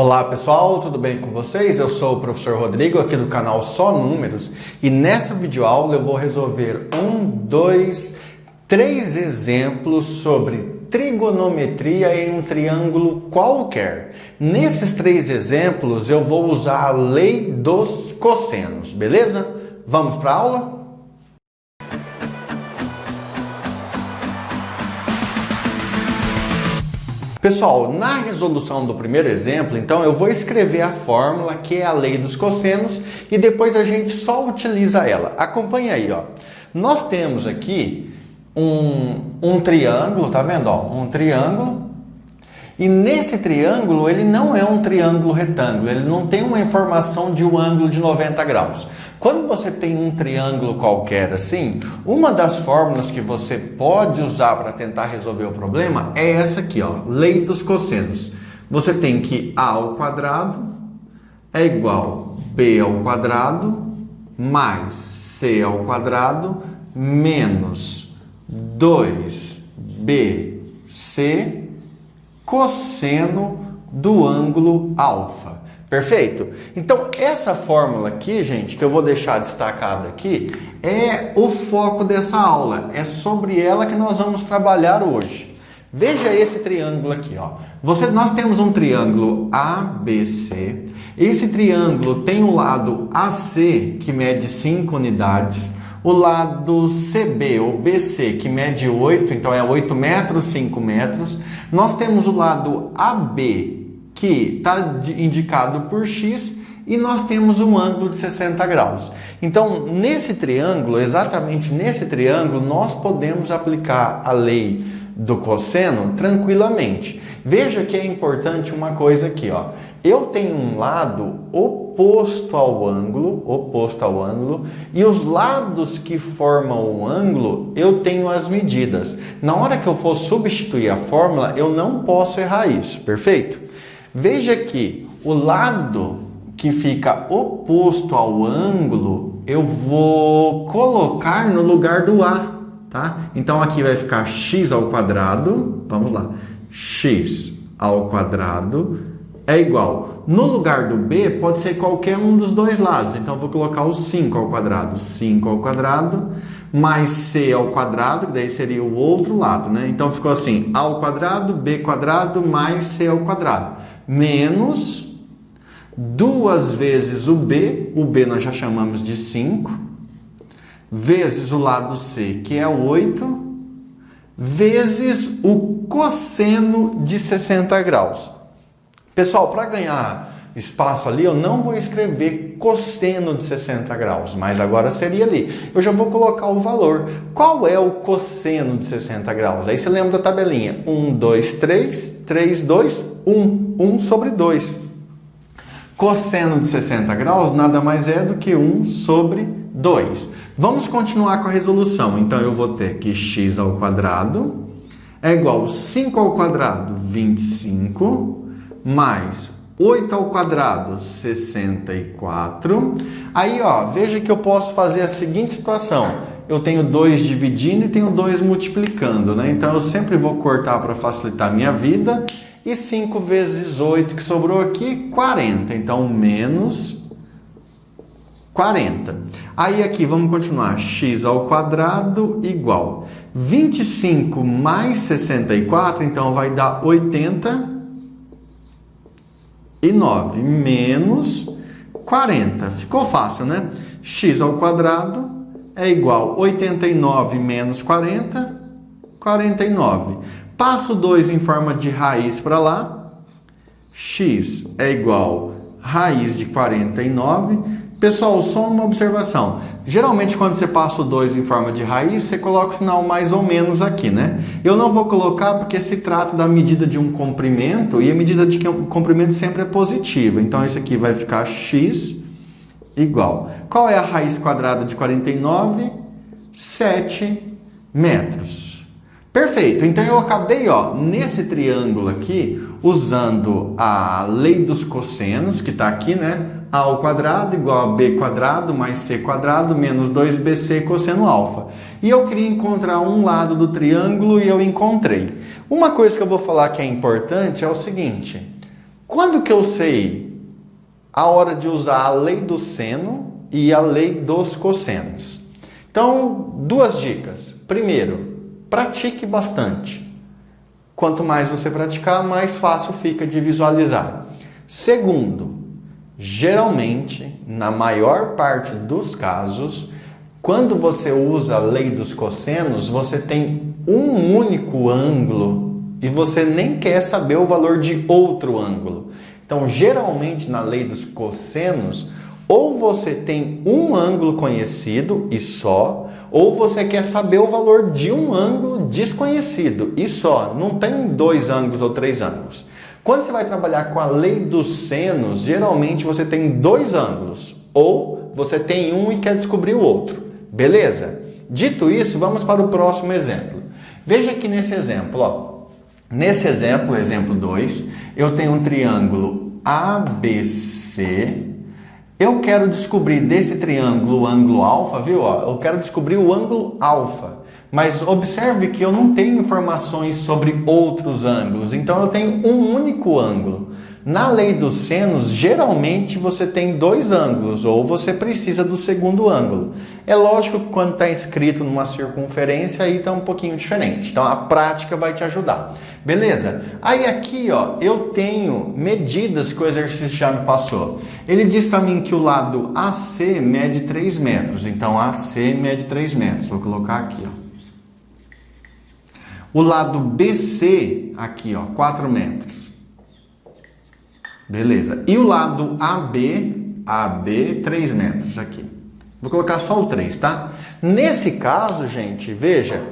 Olá pessoal, tudo bem com vocês? Eu sou o professor Rodrigo aqui do canal Só Números e nessa videoaula eu vou resolver 3 exemplos sobre trigonometria em um triângulo qualquer. Nesses 3 exemplos eu vou usar a lei dos cossenos, beleza? Vamos para a aula? Pessoal, na resolução do primeiro exemplo, então eu vou escrever a fórmula que é a lei dos cossenos e depois a gente só utiliza ela. Acompanhe aí, ó. Nós temos aqui um triângulo, tá vendo? Ó, um triângulo. E nesse triângulo, ele não é um triângulo retângulo, ele não tem uma informação de um ângulo de 90 graus. Quando você tem um triângulo qualquer assim, uma das fórmulas que você pode usar para tentar resolver o problema é essa aqui, ó, lei dos cossenos. Você tem que A ao quadrado é igual a B ao quadrado mais C ao quadrado menos 2BC cosseno do ângulo alfa. Perfeito? Então, essa fórmula aqui, gente, que eu vou deixar destacada aqui, é o foco dessa aula. É sobre ela que nós vamos trabalhar hoje. Veja esse triângulo aqui, ó. Nós temos um triângulo ABC. Esse triângulo tem o lado AC, que mede 5 unidades. O lado CB ou BC, que mede 8, então é 8 metros, 5 metros. Nós temos o lado AB, que está indicado por X, e nós temos um ângulo de 60 graus. Então, nesse triângulo, exatamente nesse triângulo, nós podemos aplicar a lei do cosseno tranquilamente. Veja que é importante uma coisa aqui, ó. Eu tenho um lado oposto ao ângulo, e os lados que formam o ângulo, eu tenho as medidas. Na hora que eu for substituir a fórmula, eu não posso errar isso, perfeito? Veja que o lado que fica oposto ao ângulo, eu vou colocar no lugar do A, tá? Então aqui vai ficar x ao quadrado, vamos lá, x ao quadrado é igual, no lugar do B pode ser qualquer um dos dois lados, então eu vou colocar o 5 ao quadrado, mais C ao quadrado, que daí seria o outro lado, né? Então ficou assim, A ao quadrado, B quadrado, mais C ao quadrado, menos 2 vezes o B nós já chamamos de 5, vezes o lado C, que é 8, vezes o cosseno de 60 graus. Pessoal, para ganhar espaço ali, eu não vou escrever cosseno de 60 graus, mas agora seria ali. Eu já vou colocar o valor. Qual é o cosseno de 60 graus? Aí você lembra da tabelinha. 1, 2, 3, 3, 2, 1. 1 sobre 2. Cosseno de 60 graus nada mais é do que 1 sobre 2. Vamos continuar com a resolução. Então, eu vou ter que x ao quadrado é igual a 5 ao quadrado, 25, mais 8 ao quadrado, 64. Aí, ó, veja que eu posso fazer a seguinte situação. Eu tenho 2 dividindo e tenho 2 multiplicando, né? Então, eu sempre vou cortar para facilitar a minha vida. E 5 vezes 8 que sobrou aqui, 40. Então, menos 40. Aí, aqui, vamos continuar. X ao quadrado igual 25 mais 64, então vai dar 89 menos 40. Ficou fácil, né? X ao quadrado é igual a 89 menos 40, 49. Passo 2 em forma de raiz para lá. X é igual a raiz de 49. Pessoal, só uma observação. Geralmente, quando você passa o 2 em forma de raiz, você coloca o sinal mais ou menos aqui, né? Eu não vou colocar porque se trata da medida de um comprimento e a medida de um comprimento sempre é positiva. Então, isso aqui vai ficar x igual. Qual é a raiz quadrada de 49? 7 metros. Perfeito. Então, eu acabei, ó, nesse triângulo aqui, usando a lei dos cossenos, que está aqui, né? A ao quadrado igual a B quadrado mais C quadrado menos 2BC cosseno alfa. E eu queria encontrar um lado do triângulo e eu encontrei. Uma coisa que eu vou falar que é importante é o seguinte. Quando que eu sei a hora de usar a lei do seno e a lei dos cossenos? Então, duas dicas. Primeiro, pratique bastante. Quanto mais você praticar, mais fácil fica de visualizar. Segundo, geralmente, na maior parte dos casos, quando você usa a lei dos cossenos, você tem um único ângulo e você nem quer saber o valor de outro ângulo. Então, geralmente, na lei dos cossenos, ou você tem um ângulo conhecido e só, ou você quer saber o valor de um ângulo desconhecido e só. Não tem dois ângulos ou três ângulos. Quando você vai trabalhar com a lei dos senos, geralmente você tem dois ângulos, ou você tem um e quer descobrir o outro. Beleza? Dito isso, vamos para o próximo exemplo. Veja aqui nesse exemplo, ó. Nesse exemplo, exemplo 2, eu tenho um triângulo ABC. Eu quero descobrir desse triângulo o ângulo alfa, viu? Eu quero descobrir o ângulo alfa. Mas observe que eu não tenho informações sobre outros ângulos. Então eu tenho um único ângulo. Na lei dos senos, geralmente você tem dois ângulos, ou você precisa do segundo ângulo. É lógico que quando está escrito numa circunferência, aí está um pouquinho diferente. Então a prática vai te ajudar. Beleza? Aí aqui, ó, eu tenho medidas que o exercício já me passou. Ele diz para mim que o lado AC mede 3 metros. Então AC mede 3 metros. Vou colocar aqui, ó. O lado BC, aqui, ó, 4 metros. Beleza. E o lado AB, 3 metros aqui. Vou colocar só o 3, tá? Nesse caso, gente, veja,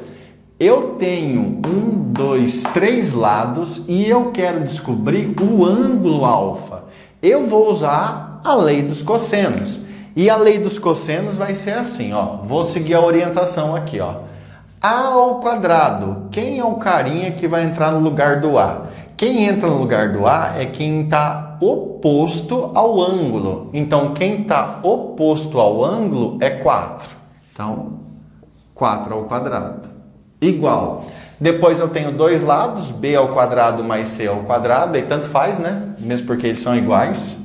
eu tenho 1, 2, 3 lados e eu quero descobrir o ângulo alfa. Eu vou usar a lei dos cossenos. E a lei dos cossenos vai ser assim, ó. Vou seguir a orientação aqui, ó. A ao quadrado. Quem é o carinha que vai entrar no lugar do A? Quem entra no lugar do A é quem está oposto ao ângulo. Então, quem está oposto ao ângulo é 4. Então, 4 ao quadrado. Igual. Depois eu tenho dois lados, B ao quadrado mais C ao quadrado. E tanto faz, né? Mesmo porque eles são iguais.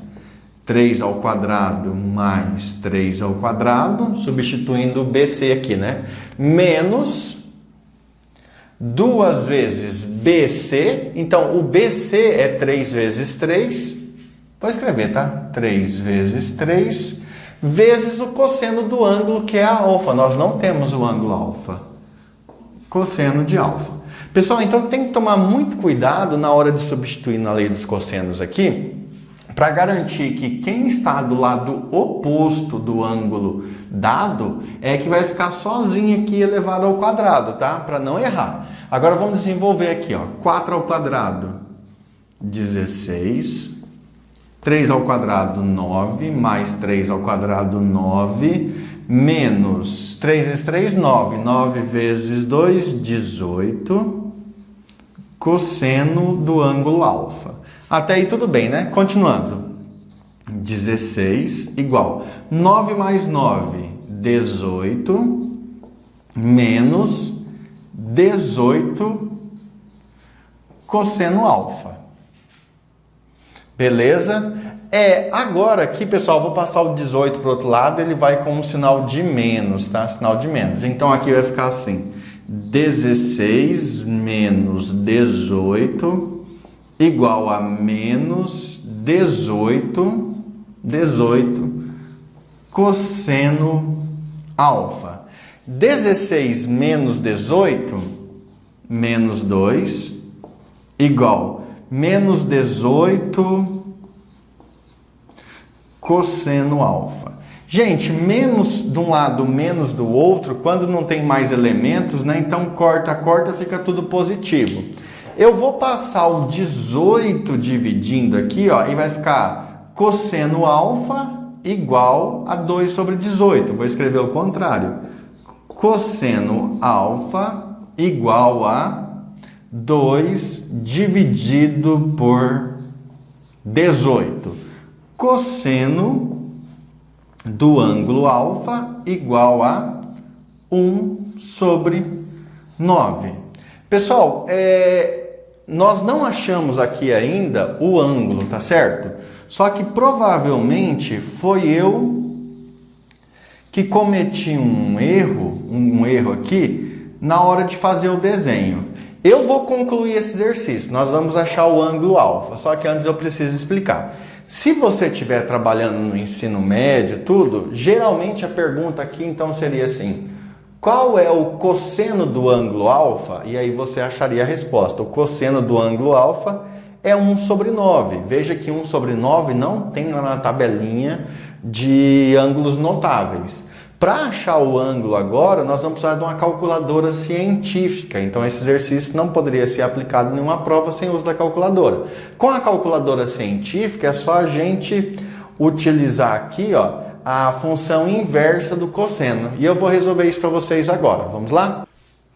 3 ao quadrado mais 3 ao quadrado, substituindo o BC aqui, né? Menos 2 vezes BC. Então, o BC é 3 vezes 3. Vou escrever, tá? 3 vezes 3, vezes o cosseno do ângulo, que é a alfa. Nós não temos o ângulo alfa. Cosseno de alfa. Pessoal, então tem que tomar muito cuidado na hora de substituir na lei dos cossenos aqui, para garantir que quem está do lado oposto do ângulo dado é que vai ficar sozinho aqui elevado ao quadrado, tá? Para não errar. Agora vamos desenvolver aqui, ó. 4 ao quadrado, 16. 3 ao quadrado, 9. Mais 3 ao quadrado, 9. Menos 3 vezes 3, 9. 9 vezes 2, 18. Cosseno do ângulo alfa. Até aí tudo bem, né? Continuando. 16 igual 9 mais 9, 18, menos 18 cosseno alfa. Beleza? Agora aqui, pessoal, vou passar o 18 para o outro lado, ele vai com um sinal de menos, tá? Sinal de menos. Então aqui vai ficar assim, 16 menos 18 igual a menos 18 cosseno alfa. 16 menos 18, menos 2, igual menos 18 cosseno alfa. Gente, menos de um lado, menos do outro, quando não tem mais elementos, né? Então corta, fica tudo positivo. Eu vou passar o 18 dividindo aqui, ó, e vai ficar cosseno alfa igual a 2 sobre 18. Vou escrever o contrário. Cosseno alfa igual a 2 dividido por 18. Cosseno do ângulo alfa igual a 1 sobre 9. Pessoal, nós não achamos aqui ainda o ângulo, tá certo? Só que provavelmente foi eu que cometi um erro aqui na hora de fazer o desenho. Eu vou concluir esse exercício, nós vamos achar o ângulo alfa, só que antes eu preciso explicar. Se você estiver trabalhando no ensino médio, tudo, geralmente a pergunta aqui então seria assim: qual é o cosseno do ângulo alfa? E aí você acharia a resposta. O cosseno do ângulo alfa é 1 sobre 9. Veja que 1 sobre 9 não tem lá na tabelinha de ângulos notáveis. Para achar o ângulo agora, nós vamos precisar de uma calculadora científica. Então, esse exercício não poderia ser aplicado em uma prova sem uso da calculadora. Com a calculadora científica, é só a gente utilizar aqui, ó, a função inversa do cosseno. E eu vou resolver isso para vocês agora. Vamos lá?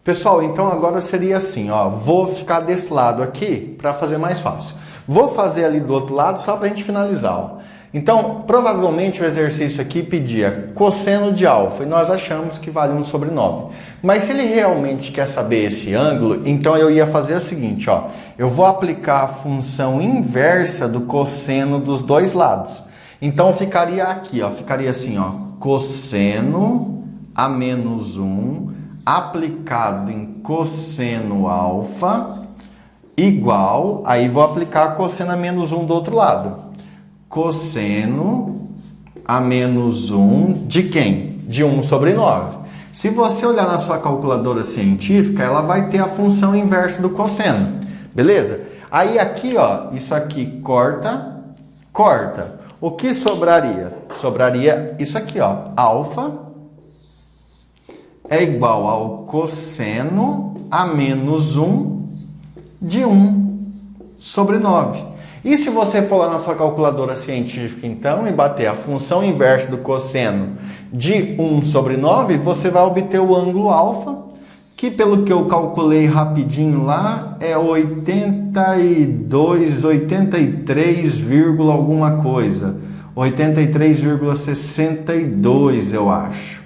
Pessoal, então agora seria assim, ó. Vou ficar desse lado aqui para fazer mais fácil. Vou fazer ali do outro lado só para a gente finalizar, ó. Então, provavelmente o exercício aqui pedia cosseno de alfa e nós achamos que vale 1 sobre 9. Mas se ele realmente quer saber esse ângulo, então eu ia fazer o seguinte, ó. Eu vou aplicar a função inversa do cosseno dos dois lados. Então ficaria aqui, ó, ficaria assim, ó, cosseno a menos 1 aplicado em cosseno alfa igual, aí vou aplicar cosseno a menos 1 do outro lado. Cosseno a menos 1 de quem? De 1 sobre 9. Se você olhar na sua calculadora científica, ela vai ter a função inversa do cosseno, beleza? Aí aqui, ó, isso aqui corta, corta. O que sobraria? Sobraria isso aqui, ó, alfa é igual ao cosseno a menos 1 de 1 sobre 9. E se você for lá na sua calculadora científica, então, e bater a função inversa do cosseno de 1 sobre 9, você vai obter o ângulo alfa, que pelo que eu calculei rapidinho lá, é 83, alguma coisa. 83,62, eu acho.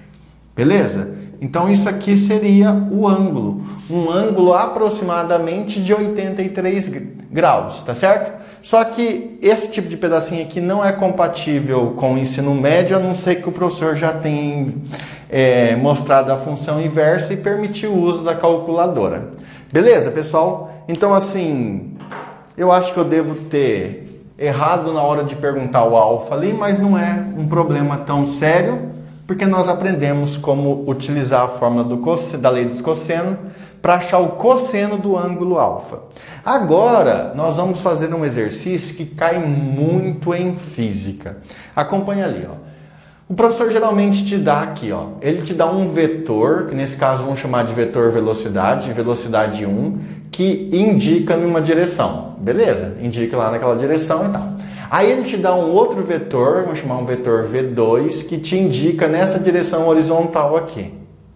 Beleza? Então, isso aqui seria o ângulo. Um ângulo aproximadamente de 83 graus, tá certo? Só que esse tipo de pedacinho aqui não é compatível com o ensino médio, a não ser que o professor já tenha mostrado a função inversa e permitiu o uso da calculadora. Beleza, pessoal? Então, assim, eu acho que eu devo ter errado na hora de perguntar o alfa ali, mas não é um problema tão sério, porque nós aprendemos como utilizar a fórmula da lei dos cossenos para achar o cosseno do ângulo alfa. Agora, nós vamos fazer um exercício que cai muito em física. Acompanha ali, ó. O professor geralmente te dá aqui, ó. Ele te dá um vetor, que nesse caso vamos chamar de vetor velocidade, velocidade 1, que indica numa direção. Beleza? Indica lá naquela direção e tal. Aí ele te dá um outro vetor, vamos chamar um vetor V2, que te indica nessa direção horizontal aqui.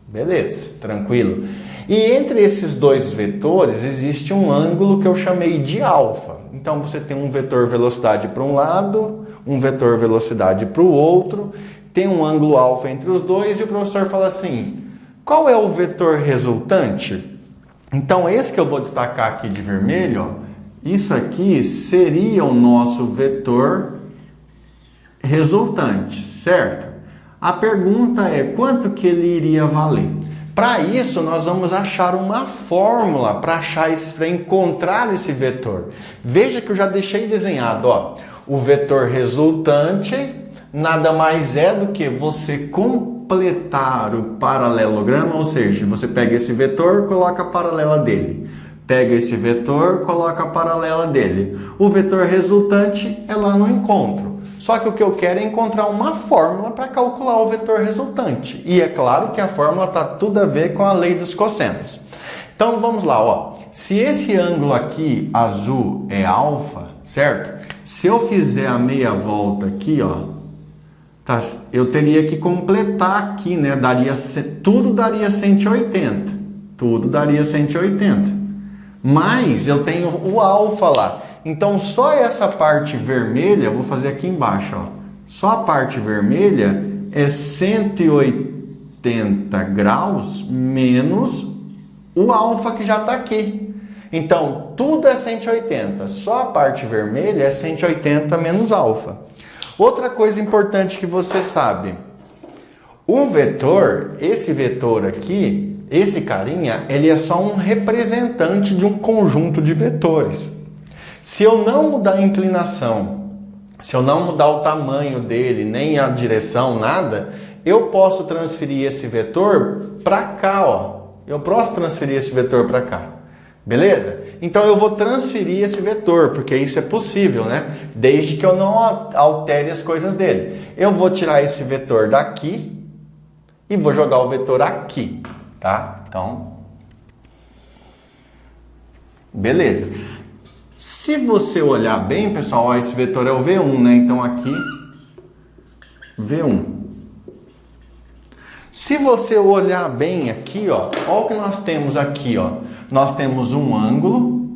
Beleza, tranquilo. E entre esses dois vetores existe um ângulo que eu chamei de alfa. Então você tem um vetor velocidade para um lado, um vetor velocidade para o outro, tem um ângulo alfa entre os dois e o professor fala assim, qual é o vetor resultante? Então esse que eu vou destacar aqui de vermelho, ó, isso aqui seria o nosso vetor resultante, certo? A pergunta é quanto que ele iria valer? Para isso, nós vamos achar uma fórmula para encontrar esse vetor. Veja que eu já deixei desenhado, ó, o vetor resultante nada mais é do que você completar o paralelograma, ou seja, você pega esse vetor, coloca a paralela dele. Pega esse vetor, coloca a paralela dele. O vetor resultante é lá no encontro. Só que o que eu quero é encontrar uma fórmula para calcular o vetor resultante. E é claro que a fórmula está tudo a ver com a lei dos cossenos. Então vamos lá, ó. Se esse ângulo aqui azul é alfa, certo? Se eu fizer a meia volta aqui, ó, tá, eu teria que completar aqui, né? Tudo daria 180. Tudo daria 180. Mas eu tenho o alfa lá. Então, só essa parte vermelha, vou fazer aqui embaixo, ó. Só a parte vermelha é 180 graus menos o alfa que já está aqui. Então, tudo é 180, só a parte vermelha é 180 menos alfa. Outra coisa importante que você sabe, um vetor, esse vetor aqui, esse carinha, ele é só um representante de um conjunto de vetores. Se eu não mudar a inclinação, se eu não mudar o tamanho dele, nem a direção, nada, eu posso transferir esse vetor para cá, ó. Eu posso transferir esse vetor para cá. Beleza? Então eu vou transferir esse vetor, porque isso é possível, né? Desde que eu não altere as coisas dele. Eu vou tirar esse vetor daqui e vou jogar o vetor aqui, tá? Então, beleza. Se você olhar bem, pessoal, ó, esse vetor é o V1, né? Então aqui, V1. Se você olhar bem aqui, ó, olha o que nós temos aqui, ó. Nós temos um ângulo,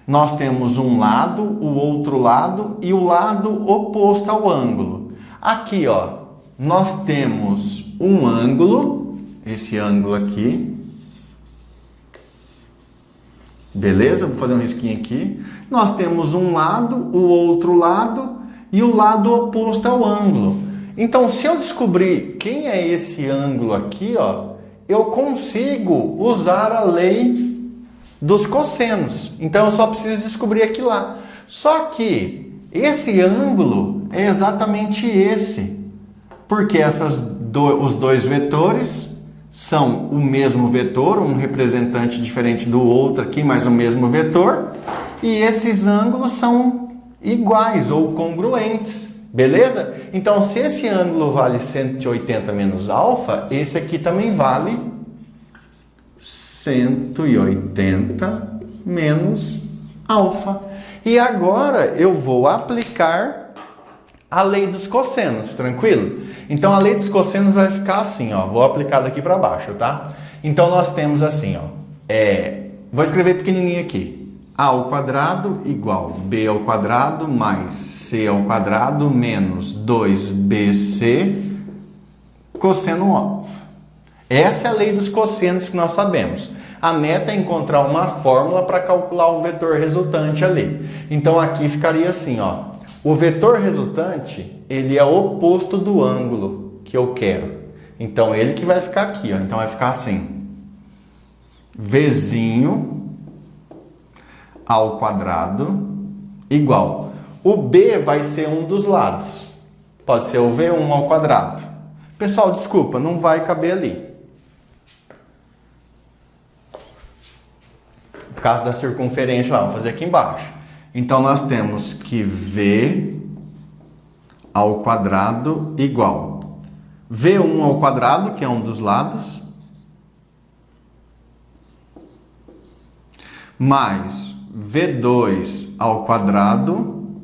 nós temos um lado, o outro lado e o lado oposto ao ângulo. Aqui, ó, nós temos um ângulo, esse ângulo aqui. Beleza? Vou fazer um risquinho aqui. Nós temos um lado, o outro lado e o lado oposto ao ângulo. Então, se eu descobrir quem é esse ângulo aqui, ó, eu consigo usar a lei dos cossenos. Então, eu só preciso descobrir aqui lá. Só que esse ângulo é exatamente esse. Porque os dois vetores são o mesmo vetor, um representante diferente do outro aqui, mas o mesmo vetor. E esses ângulos são iguais ou congruentes. Beleza? Então, se esse ângulo vale 180 menos alfa, esse aqui também vale 180 menos alfa. E agora eu vou aplicar a lei dos cossenos, tranquilo? Então, a lei dos cossenos vai ficar assim, ó. Vou aplicar daqui para baixo, tá? Então, nós temos assim, ó. Vou escrever pequenininho aqui. A ao quadrado igual b ao quadrado mais c ao quadrado menos 2bc cosseno alfa. Essa é a lei dos cossenos que nós sabemos. A meta é encontrar uma fórmula para calcular o vetor resultante ali. Então aqui ficaria assim, ó. O vetor resultante, ele é o oposto do ângulo que eu quero. Então ele que vai ficar aqui, ó. Então vai ficar assim. Vzinho ao quadrado igual. O b vai ser um dos lados. Pode ser o V1 ao quadrado. Pessoal, desculpa, não vai caber ali. Por causa da circunferência lá, vamos fazer aqui embaixo. Então, nós temos que V ao quadrado igual. V1 ao quadrado, que é um dos lados, mais V2 ao quadrado, vou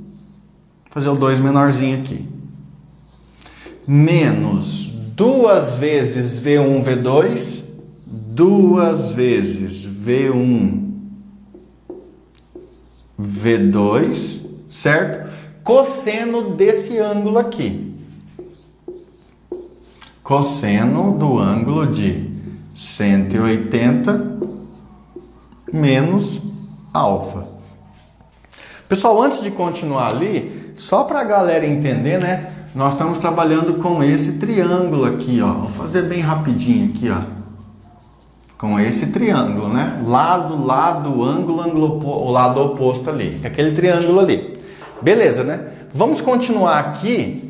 fazer o 2 menorzinho aqui, menos 2 vezes V1, V2, 2 vezes V1, V2, certo? Cosseno desse ângulo aqui. Cosseno do ângulo de 180 menos alfa. Pessoal, antes de continuar ali, só para a galera entender, né? Nós estamos trabalhando com esse triângulo aqui, ó. Vou fazer bem rapidinho aqui, ó. Com esse triângulo, né? Lado, ângulo, o lado oposto ali. Aquele triângulo ali. Beleza, né? Vamos continuar aqui.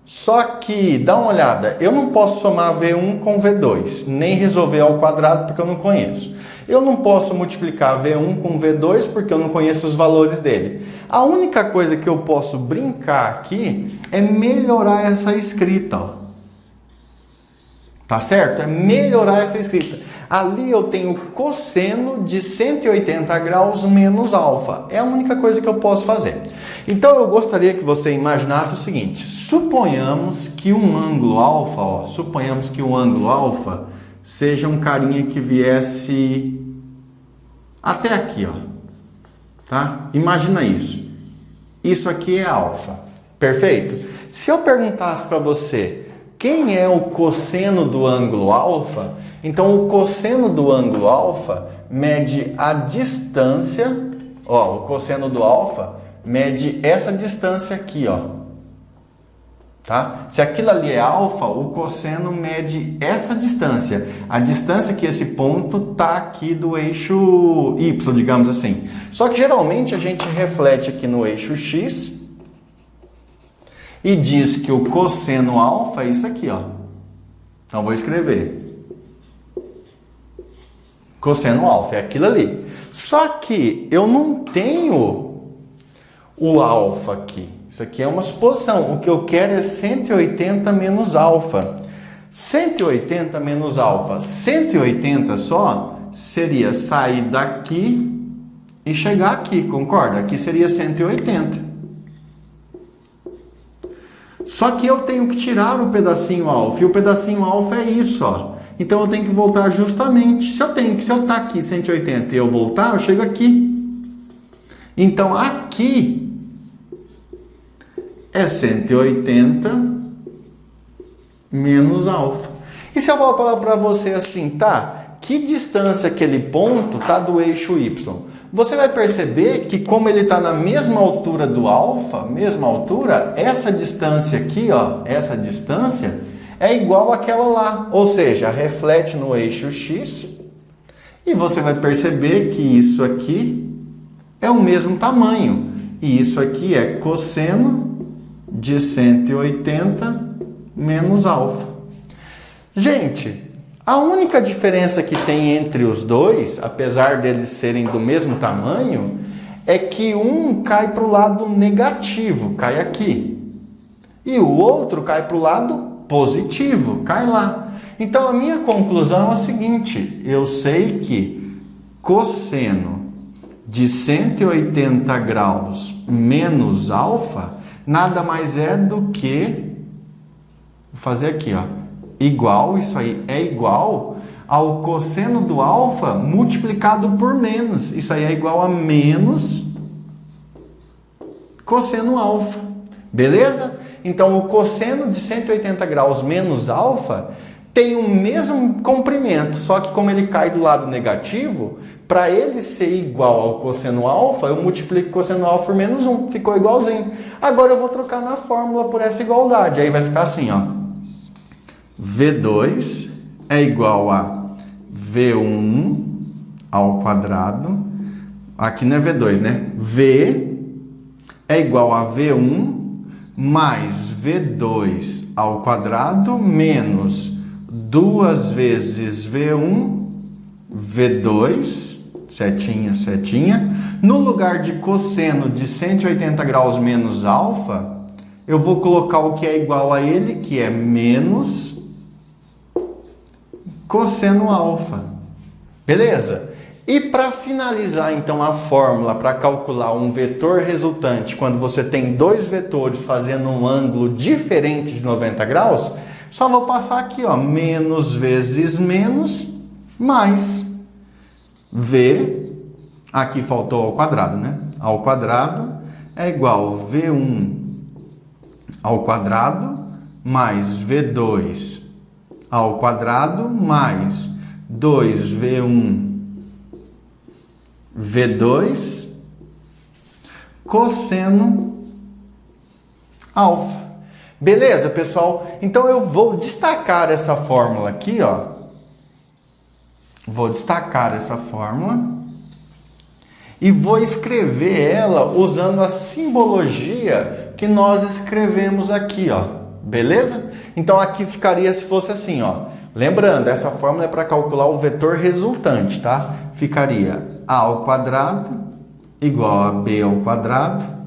Só que, dá uma olhada. Eu não posso somar V1 com V2. Nem resolver ao quadrado porque eu não conheço. Eu não posso multiplicar V1 com V2 porque eu não conheço os valores dele. A única coisa que eu posso brincar aqui é melhorar essa escrita, ó. Tá certo? É melhorar essa escrita. Ali eu tenho cosseno de 180 graus menos alfa. É a única coisa que eu posso fazer. Então eu gostaria que você imaginasse o seguinte. Suponhamos que um ângulo alfa, ó, suponhamos que um ângulo alfa seja um carinha que viesse até aqui, ó. Tá? Imagina isso. Isso aqui é alfa. Perfeito? Se eu perguntasse para você quem é o cosseno do ângulo alfa, então o cosseno do ângulo alfa mede a distância, ó, o cosseno do alfa mede essa distância aqui, ó. Tá? Se aquilo ali é alfa, o cosseno mede essa distância. A distância que esse ponto está aqui do eixo Y, digamos assim. Só que geralmente a gente reflete aqui no eixo X e diz que o cosseno alfa é isso aqui, ó. Então vou escrever. Cosseno alfa é aquilo ali. Só que eu não tenho o alfa aqui. Isso aqui é uma suposição. O que eu quero é 180 menos alfa. 180 menos alfa. 180 só seria sair daqui e chegar aqui, concorda? Aqui seria 180. Só que eu tenho que tirar o pedacinho alfa. E o pedacinho alfa é isso, ó. Então eu tenho que voltar justamente. Se eu estar aqui 180 e eu voltar, eu chego aqui. Então aqui é 180 menos alfa. E se eu vou falar para você assim, tá? Que distância aquele ponto tá do eixo Y? Você vai perceber que como ele está na mesma altura do alfa, mesma altura, essa distância aqui, ó, essa distância é igual àquela lá. Ou seja, reflete no eixo X e você vai perceber que isso aqui é o mesmo tamanho. E isso aqui é cosseno de 180 menos alfa. Gente, a única diferença que tem entre os dois, apesar deles serem do mesmo tamanho, é que um cai para o lado negativo, cai aqui. E o outro cai para o lado positivo, cai lá. Então a minha conclusão é a seguinte, eu sei que cosseno de 180 graus menos alfa nada mais é do que, vou fazer aqui, ó, igual, isso aí é igual ao cosseno do alfa multiplicado por menos. Isso aí é igual a menos cosseno alfa. Beleza? Então, o cosseno de 180 graus menos alfa tem o mesmo comprimento, só que como ele cai do lado negativo, para ele ser igual ao cosseno alfa, eu multiplico o cosseno alfa por menos 1, ficou igualzinho. Agora eu vou trocar na fórmula por essa igualdade, aí vai ficar assim, ó. V2 é igual a V1 ao quadrado, aqui não é V2, né? V é igual a V1 mais V2 ao quadrado menos 2 vezes V1, V2, setinha, setinha. No lugar de cosseno de 180 graus menos alfa, eu vou colocar o que é igual a ele, que é menos cosseno alfa. Beleza? E para finalizar, então, a fórmula para calcular um vetor resultante, quando você tem dois vetores fazendo um ângulo diferente de 90 graus, só vou passar aqui, ó, menos vezes menos, mais V, aqui faltou ao quadrado, né? Ao quadrado é igual a V1 ao quadrado mais V2 ao quadrado mais 2V1 V2 cosseno alfa. Beleza, pessoal? Então eu vou destacar essa fórmula aqui, ó. Vou destacar essa fórmula e vou escrever ela usando a simbologia que nós escrevemos aqui, ó. Beleza? Então aqui ficaria se fosse assim, ó. Lembrando, essa fórmula é para calcular o vetor resultante, tá? Ficaria A ao quadrado igual a B ao quadrado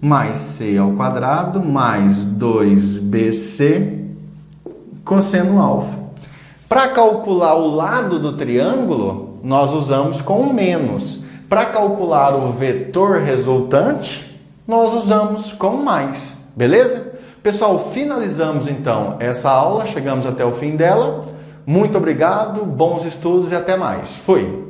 mais C ao quadrado mais 2BC cosseno alfa. Para calcular o lado do triângulo, nós usamos com menos. Para calcular o vetor resultante, nós usamos com mais. Beleza? Pessoal, finalizamos então essa aula, chegamos até o fim dela. Muito obrigado, bons estudos e até mais. Fui!